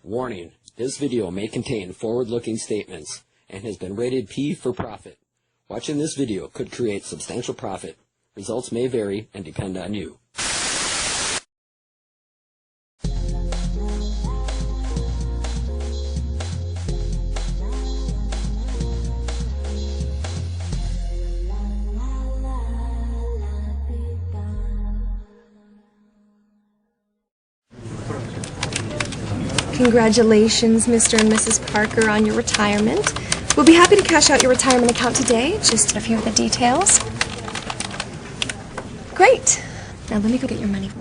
Warning, this video may contain forward-looking statements and has been rated P for profit. Watching this video could create substantial profit. Results may vary and depend on you. Congratulations, Mr. and Mrs. Parker, on your retirement. We'll be happy to cash out your retirement account today. Just a few of the details. Great. Now let me go get your money.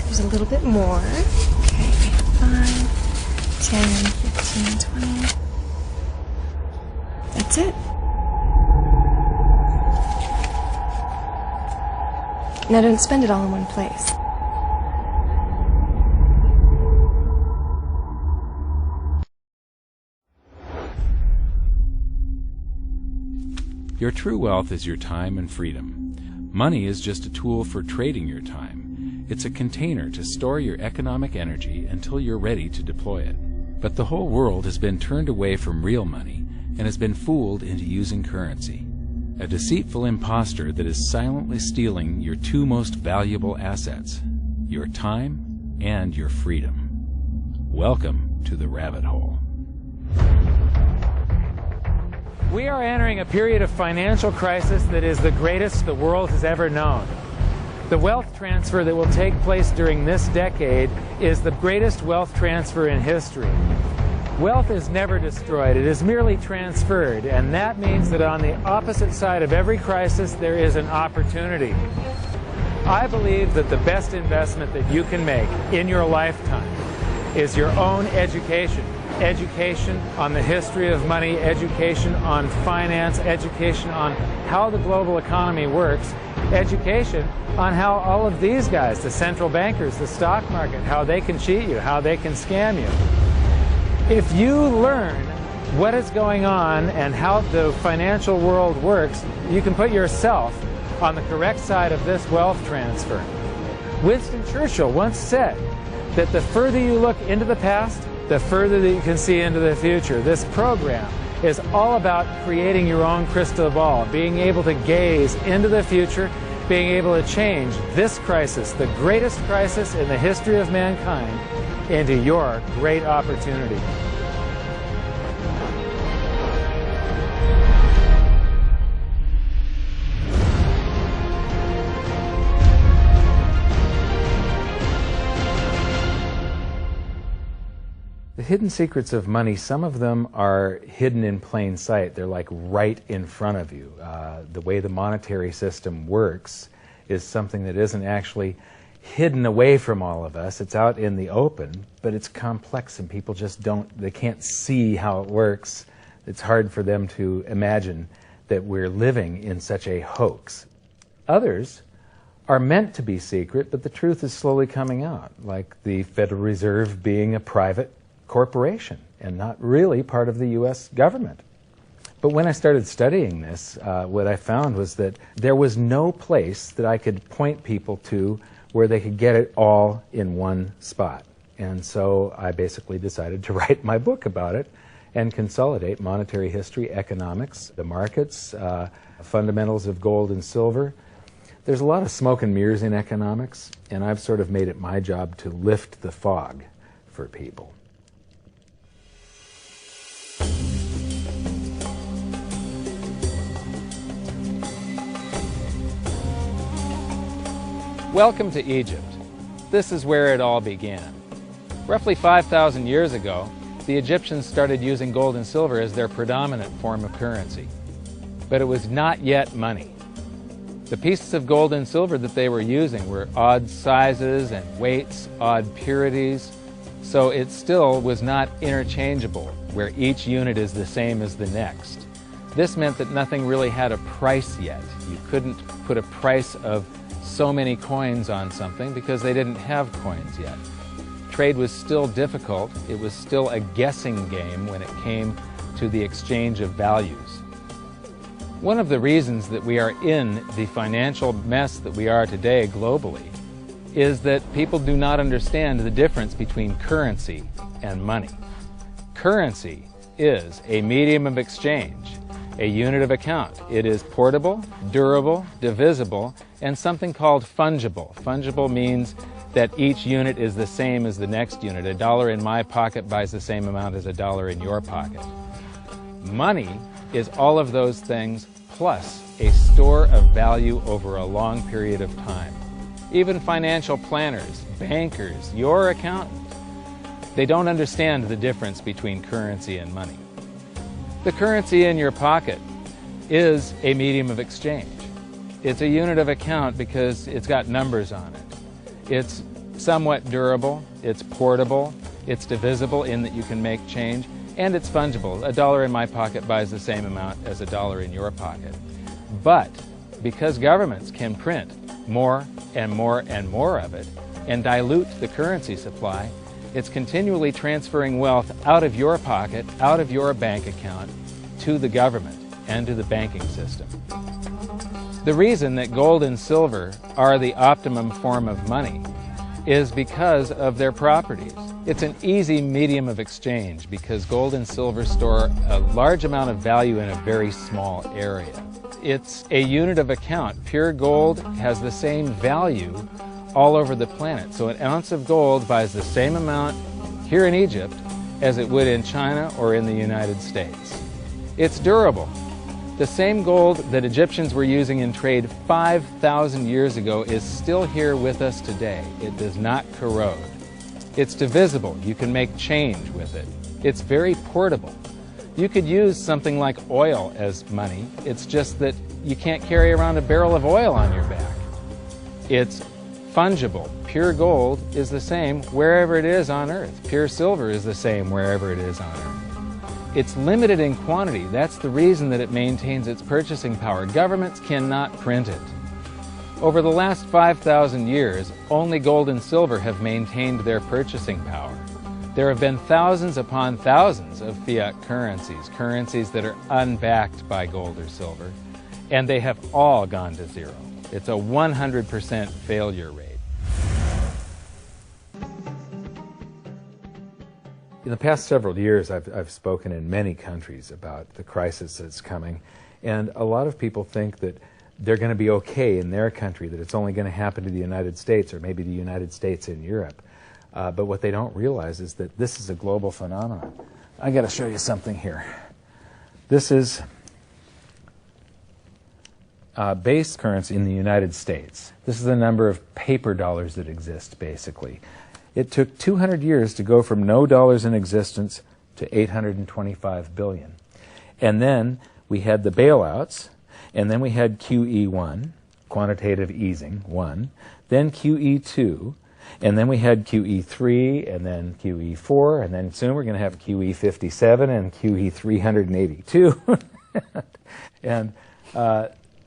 There's a little bit more. Okay, 5, 10, 15, 20. That's it. Now don't spend it all in one place. Your true wealth is your time and freedom. Money is just a tool for trading your time. It's a container to store your economic energy until you're ready to deploy it. But the whole world has been turned away from real money and has been fooled into using currency. A deceitful impostor that is silently stealing your two most valuable assets, your time and your freedom. Welcome to the rabbit hole. We are entering a period of financial crisis that is the greatest the world has ever known. The wealth transfer that will take place during this decade is the greatest wealth transfer in history. Wealth is never destroyed, it is merely transferred, and that means that on the opposite side of every crisis there is an opportunity. I believe that the best investment that you can make in your lifetime is your own education. Education on the history of money, education on finance, education on how the global economy works, education on how all of these guys, the central bankers, the stock market, how they can cheat you, how they can scam you. If you learn what is going on and how the financial world works, you can put yourself on the correct side of this wealth transfer. Winston Churchill once said that the further you look into the past, the further that you can see into the future. This program is all about creating your own crystal ball, being able to gaze into the future, being able to change this crisis, the greatest crisis in the history of mankind, into your great opportunity. The hidden secrets of money, some of them are hidden in plain sight. They're like right in front of you. The way the monetary system works is something that isn't actually hidden away from all of us. It's out in the open, but it's complex and people just they can't see how it works. It's hard for them to imagine that we're living in such a hoax. Others are meant to be secret, but the truth is slowly coming out, like the Federal Reserve being a private corporation and not really part of the U.S. government. But when I started studying this, what I found was that there was no place that I could point people to where they could get it all in one spot. And so I basically decided to write my book about it and consolidate monetary history, economics, the markets, fundamentals of gold and silver. There's a lot of smoke and mirrors in economics, and I've sort of made it my job to lift the fog for people. Welcome to Egypt. This is where it all began. Roughly 5,000 years ago, the Egyptians started using gold and silver as their predominant form of currency. But it was not yet money. The pieces of gold and silver that they were using were odd sizes and weights, odd purities, so it still was not interchangeable, where each unit is the same as the next. This meant that nothing really had a price yet. You couldn't put a price of so many coins on something because they didn't have coins yet. Trade was still difficult. It was still a guessing game when it came to the exchange of values. One of the reasons that we are in the financial mess that we are today globally is that people do not understand the difference between currency and money. Currency is a medium of exchange, a unit of account. It is portable, durable, divisible, and something called fungible. Fungible means that each unit is the same as the next unit. $1 in my pocket buys the same amount as $1 in your pocket. Money is all of those things plus a store of value over a long period of time. Even financial planners, bankers, your accountant, they don't understand the difference between currency and money. The currency in your pocket is a medium of exchange. It's a unit of account because it's got numbers on it. It's somewhat durable, it's portable, it's divisible in that you can make change, and it's fungible. $1 in my pocket buys the same amount as $1 in your pocket. But because governments can print more and more and more of it and dilute the currency supply, it's continually transferring wealth out of your pocket, out of your bank account, to the government and to the banking system. The reason that gold and silver are the optimum form of money is because of their properties. It's an easy medium of exchange because gold and silver store a large amount of value in a very small area. It's a unit of account. Pure gold has the same value all over the planet. So an ounce of gold buys the same amount here in Egypt as it would in China or in the United States. It's durable. The same gold that Egyptians were using in trade 5,000 years ago is still here with us today. It does not corrode. It's divisible. You can make change with it. It's very portable. You could use something like oil as money. It's just that you can't carry around a barrel of oil on your back. It's fungible. Pure gold is the same wherever it is on Earth. Pure silver is the same wherever it is on Earth. It's limited in quantity. That's the reason that it maintains its purchasing power. Governments cannot print it. Over the last 5,000 years, only gold and silver have maintained their purchasing power. There have been thousands upon thousands of fiat currencies, currencies that are unbacked by gold or silver, and they have all gone to zero. It's a 100% failure rate. In the past several years, I've spoken in many countries about the crisis that's coming, and a lot of people think that they're going to be okay in their country, that it's only going to happen to the United States or maybe the United States in Europe. But what they don't realize is that this is a global phenomenon. I got to show you something here. This is base currency in the United States. This is the number of paper dollars that exist, basically. It took 200 years to go from no dollars in existence to 825 billion. And then we had the bailouts, and then we had QE1, quantitative easing, 1, then QE2, and then we had QE3, and then QE4, and then soon we're going to have QE57 and QE382. And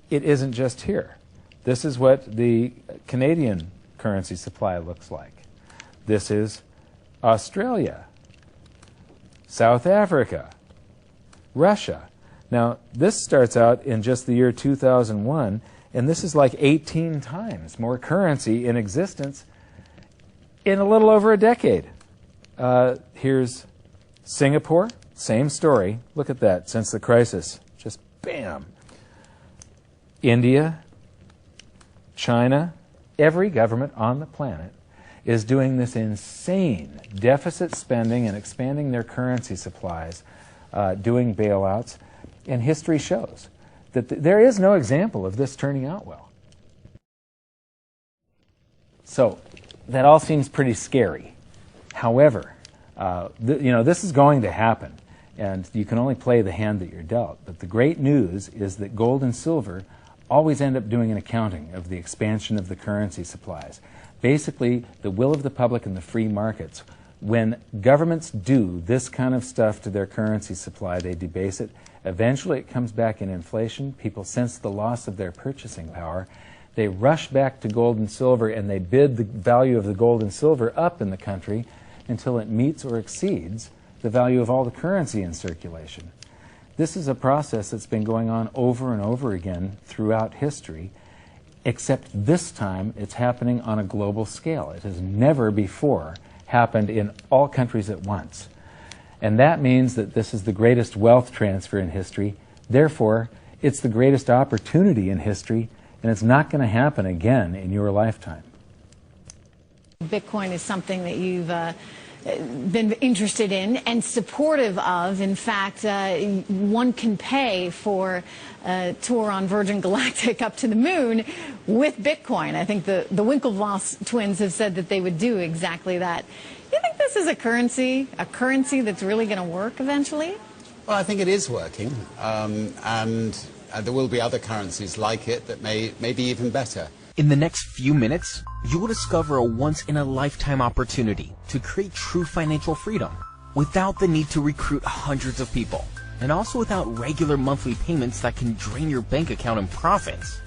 it isn't just here. This is what the Canadian currency supply looks like. This is Australia, South Africa, Russia. Now, this starts out in just the year 2001, and this is like 18 times more currency in existence in a little over a decade. Here's Singapore, same story. Look at that, since the crisis, just bam. India, China, every government on the planet is doing this insane deficit spending and expanding their currency supplies, doing bailouts, and history shows that there is no example of this turning out well. So that all seems pretty scary. However, this is going to happen, and you can only play the hand that you're dealt. But the great news is that gold and silver always end up doing an accounting of the expansion of the currency supplies. Basically, the will of the public and the free markets. When governments do this kind of stuff to their currency supply, they debase it. Eventually, it comes back in inflation. People sense the loss of their purchasing power. They rush back to gold and silver, and they bid the value of the gold and silver up in the country until it meets or exceeds the value of all the currency in circulation. This is a process that's been going on over and over again throughout history, except this time it's happening on a global scale. It has never before happened in all countries at once. And that means that this is the greatest wealth transfer in history. Therefore, it's the greatest opportunity in history, and it's not going to happen again in your lifetime. Bitcoin is something that you've been interested in and supportive of. In fact, one can pay for a tour on Virgin Galactic up to the moon with Bitcoin. I think the Winklevoss twins have said that they would do exactly that. You think this is a currency that's really going to work eventually? Well, I think it is working, and there will be other currencies like it that may be even better. In the next few minutes, you will discover a once-in-a-lifetime opportunity to create true financial freedom without the need to recruit hundreds of people, and also without regular monthly payments that can drain your bank account in profits.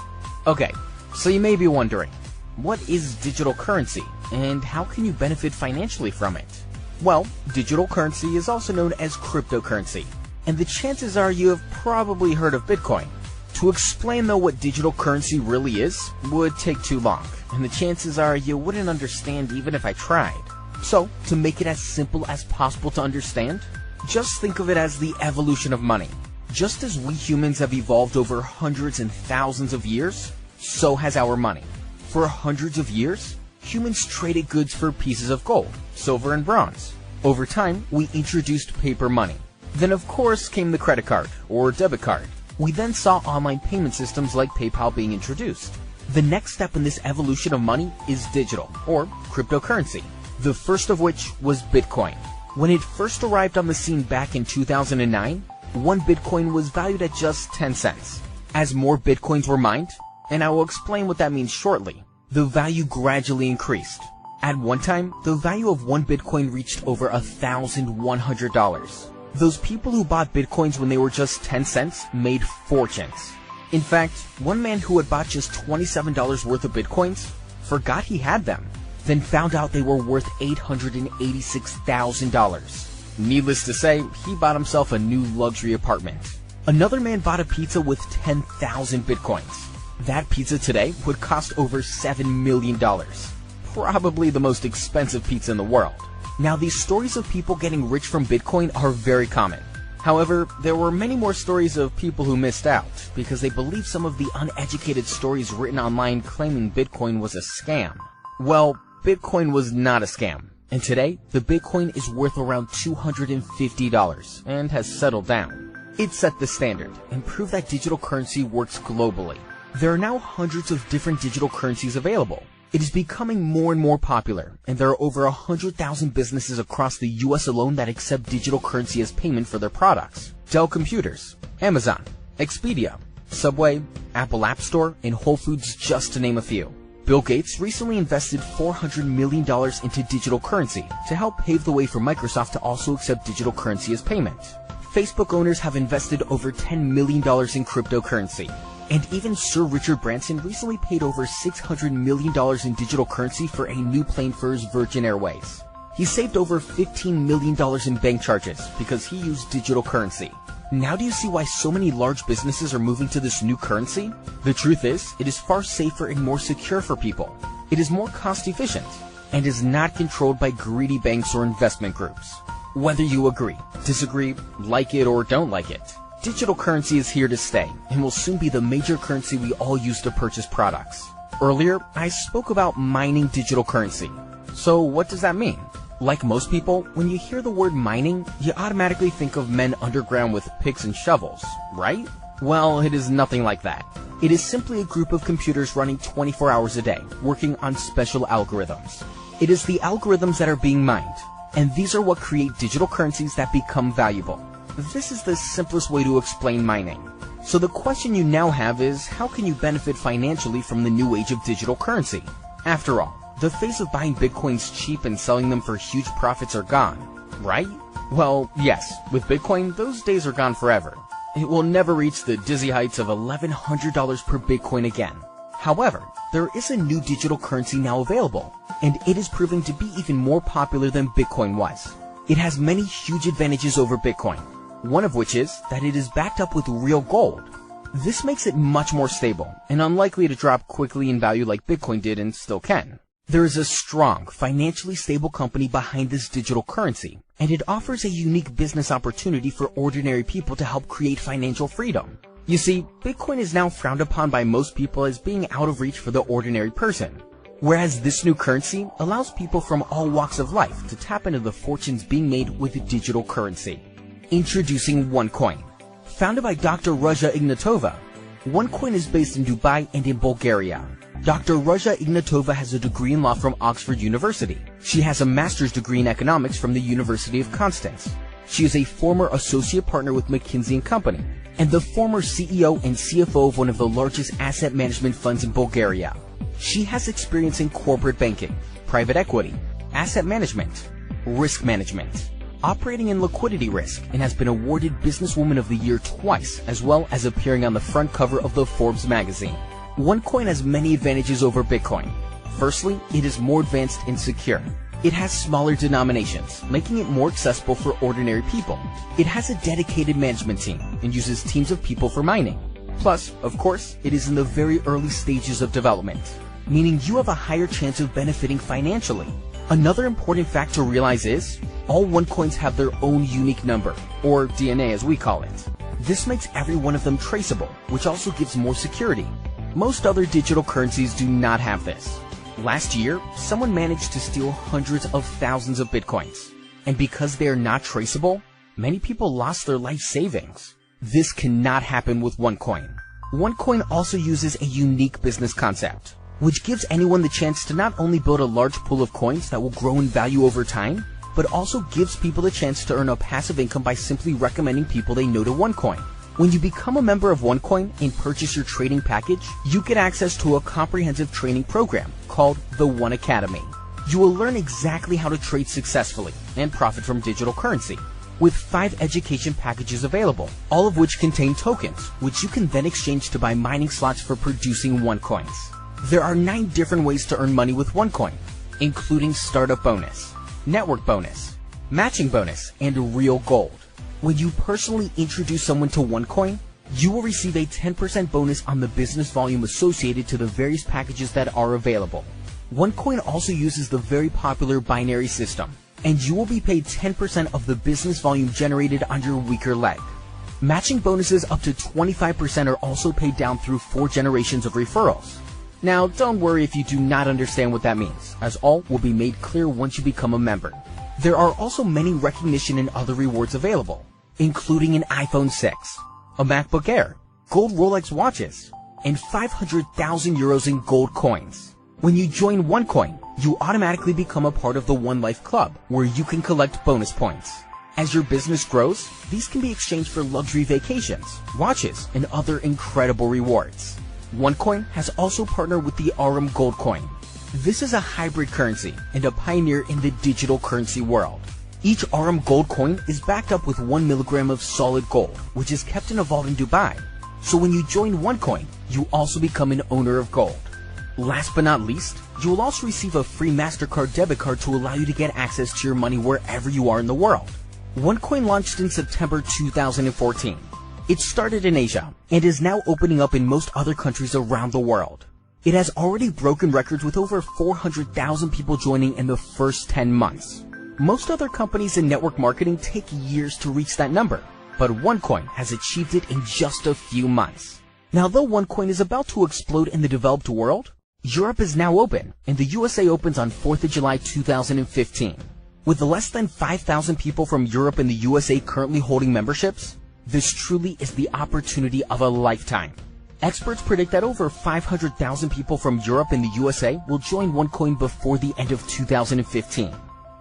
Okay, so you may be wondering, what is digital currency, and how can you benefit financially from it? Well, digital currency is also known as cryptocurrency, and the chances are you have probably heard of Bitcoin. To explain though what digital currency really is would take too long, and the chances are you wouldn't understand even if I tried. So, to make it as simple as possible to understand, just think of it as the evolution of money. Just as we humans have evolved over hundreds and thousands of years, so has our money. For hundreds of years, humans traded goods for pieces of gold, silver, and bronze. Over time, we introduced paper money. Then of course came the credit card, or debit card. We then saw online payment systems like PayPal being introduced. The next step in this evolution of money is digital, or cryptocurrency, the first of which was Bitcoin. When it first arrived on the scene back in 2009, one Bitcoin was valued at just 10 cents. As more Bitcoins were mined, and I will explain what that means shortly, the value gradually increased. At one time, the value of one Bitcoin reached over $1,100. Those people who bought Bitcoins when they were just 10 cents made fortunes. In fact, one man who had bought just $27 worth of Bitcoins forgot he had them, then found out they were worth $886,000. Needless to say, he bought himself a new luxury apartment. Another man bought a pizza with 10,000 Bitcoins. That pizza today would cost over $7 million. Probably the most expensive pizza in the world. Now, these stories of people getting rich from Bitcoin are very common. However, there were many more stories of people who missed out because they believed some of the uneducated stories written online claiming Bitcoin was a scam. Well, Bitcoin was not a scam, and today, the Bitcoin is worth around $250 and has settled down. It set the standard and proved that digital currency works globally. There are now hundreds of different digital currencies available. It is becoming more and more popular, and there are over 100,000 businesses across the US alone that accept digital currency as payment for their products. Dell Computers, Amazon, Expedia, Subway, Apple App Store, and Whole Foods, just to name a few. Bill Gates recently invested $400 million into digital currency to help pave the way for Microsoft to also accept digital currency as payment. Facebook owners have invested over $10 million in cryptocurrency. And even Sir Richard Branson recently paid over $600 million in digital currency for a new plane for his Virgin Airways. He saved over $15 million in bank charges because he used digital currency. Now do you see why so many large businesses are moving to this new currency? The truth is, it is far safer and more secure for people. It is more cost efficient and is not controlled by greedy banks or investment groups. Whether you agree, disagree, like it, or don't like it, digital currency is here to stay and will soon be the major currency we all use to purchase products. Earlier, I spoke about mining digital currency. So what does that mean? Like most people, when you hear the word mining, you automatically think of men underground with picks and shovels, right? Well, it is nothing like that. It is simply a group of computers running 24 hours a day, working on special algorithms. It is the algorithms that are being mined, and these are what create digital currencies that become valuable. This is the simplest way to explain mining. So the question you now have is, how can you benefit financially from the new age of digital currency? After all, the phase of buying Bitcoins cheap and selling them for huge profits are gone, right? Well, yes, with Bitcoin, those days are gone forever. It will never reach the dizzy heights of $1,100 per Bitcoin again. However, there is a new digital currency now available, and it is proving to be even more popular than Bitcoin was. It has many huge advantages over Bitcoin. one of which is that it is backed up with real gold. This makes it much more stable and unlikely to drop quickly in value like Bitcoin did and still can. There is a strong, financially stable company behind this digital currency, and it offers a unique business opportunity for ordinary people to help create financial freedom. You see, Bitcoin is now frowned upon by most people as being out of reach for the ordinary person, whereas this new currency allows people from all walks of life to tap into the fortunes being made with digital currency. Introducing OneCoin. Founded by Dr. Ruja Ignatova, OneCoin is based in Dubai and in Bulgaria. Dr. Ruja Ignatova has a degree in law from Oxford University. She has a master's degree in economics from the University of Constance. She is a former associate partner with McKinsey & Company and the former CEO and CFO of one of the largest asset management funds in Bulgaria. She has experience in corporate banking, private equity, asset management, risk management, operating in liquidity risk, and has been awarded Businesswoman of the Year twice, as well as appearing on the front cover of the Forbes magazine. OneCoin has many advantages over Bitcoin. Firstly, it is more advanced and secure. It has smaller denominations, making it more accessible for ordinary people. It has a dedicated management team and uses teams of people for mining. Plus, of course, it is in the very early stages of development, meaning you have a higher chance of benefiting financially. Another important fact to realize is, all OneCoins have their own unique number, or DNA as we call it. This makes every one of them traceable, which also gives more security. Most other digital currencies do not have this. Last year, someone managed to steal hundreds of thousands of Bitcoins. And because they are not traceable, many people lost their life savings. This cannot happen with OneCoin. OneCoin also uses a unique business concept, which gives anyone the chance to not only build a large pool of coins that will grow in value over time, but also gives people the chance to earn a passive income by simply recommending people they know to OneCoin. When you become a member of OneCoin and purchase your trading package, you get access to a comprehensive training program called the One Academy. You will learn exactly how to trade successfully and profit from digital currency, with 5 education packages available, all of which contain tokens, which you can then exchange to buy mining slots for producing OneCoins. There are 9 different ways to earn money with OneCoin, including startup bonus, network bonus, matching bonus, and real gold. When you personally introduce someone to OneCoin, you will receive a 10% bonus on the business volume associated to the various packages that are available. OneCoin also uses the very popular binary system, and you will be paid 10% of the business volume generated on your weaker leg. Matching bonuses up to 25% are also paid down through 4 generations of referrals. Now, don't worry if you do not understand what that means, as all will be made clear once you become a member. There are also many recognition and other rewards available, including an iPhone 6, a MacBook Air, gold Rolex watches, and 500,000 euros in gold coins. When you join OneCoin, you automatically become a part of the One Life Club, where you can collect bonus points. As your business grows, these can be exchanged for luxury vacations, watches, and other incredible rewards. OneCoin has also partnered with the RM Gold Coin. This is a hybrid currency and a pioneer in the digital currency world. Each RM Gold Coin is backed up with 1 milligram of solid gold, which is kept in a vault in Dubai. So when you join OneCoin, you also become an owner of gold. Last but not least, you will also receive a free MasterCard debit card to allow you to get access to your money wherever you are in the world. OneCoin launched in September 2014. It started in Asia and is now opening up in most other countries around the world. It has already broken records with over 400,000 people joining in the first 10 months. Most other companies in network marketing take years to reach that number, but OneCoin has achieved it in just a few months. Now, though OneCoin is about to explode in the developed world, Europe is now open, and the USA opens on 4th of July 2015. With less than 5,000 people from Europe and the USA currently holding memberships, this truly is the opportunity of a lifetime. Experts predict that over 500,000 people from Europe and the USA will join OneCoin before the end of 2015.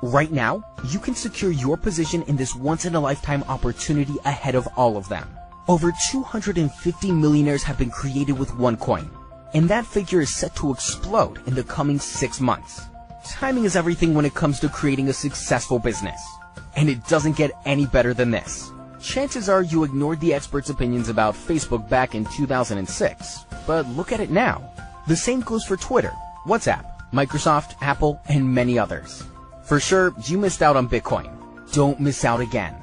Right now, you can secure your position in this once-in-a-lifetime opportunity ahead of all of them. Over 250 millionaires have been created with OneCoin, and that figure is set to explode in the coming 6 months. Timing is everything when it comes to creating a successful business, and it doesn't get any better than this. Chances are you ignored the experts' opinions about Facebook back in 2006, but look at it now. The same goes for Twitter, WhatsApp, Microsoft, Apple, and many others. For sure, you missed out on Bitcoin. Don't miss out again.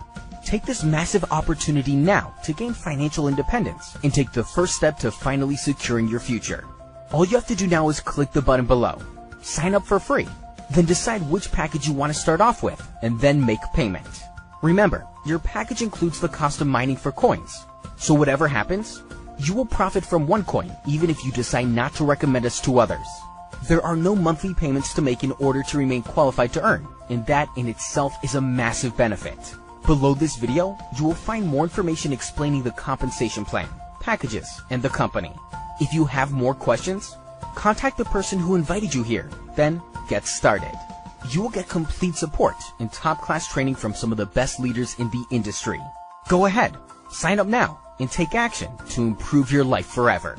Take this massive opportunity now to gain financial independence and take the first step to finally securing your future. All you have to do now is click the button below. Sign up for free. Then decide which package you want to start off with and then make payment. Remember, your package includes the cost of mining for coins. So whatever happens, you will profit from OneCoin even if you decide not to recommend us to others. There are no monthly payments to make in order to remain qualified to earn, and that in itself is a massive benefit. Below this video, you will find more information explaining the compensation plan, packages, and the company. If you have more questions, contact the person who invited you here, then get started. You will get complete support and top-class training from some of the best leaders in the industry. Go ahead, sign up now, and take action to improve your life forever.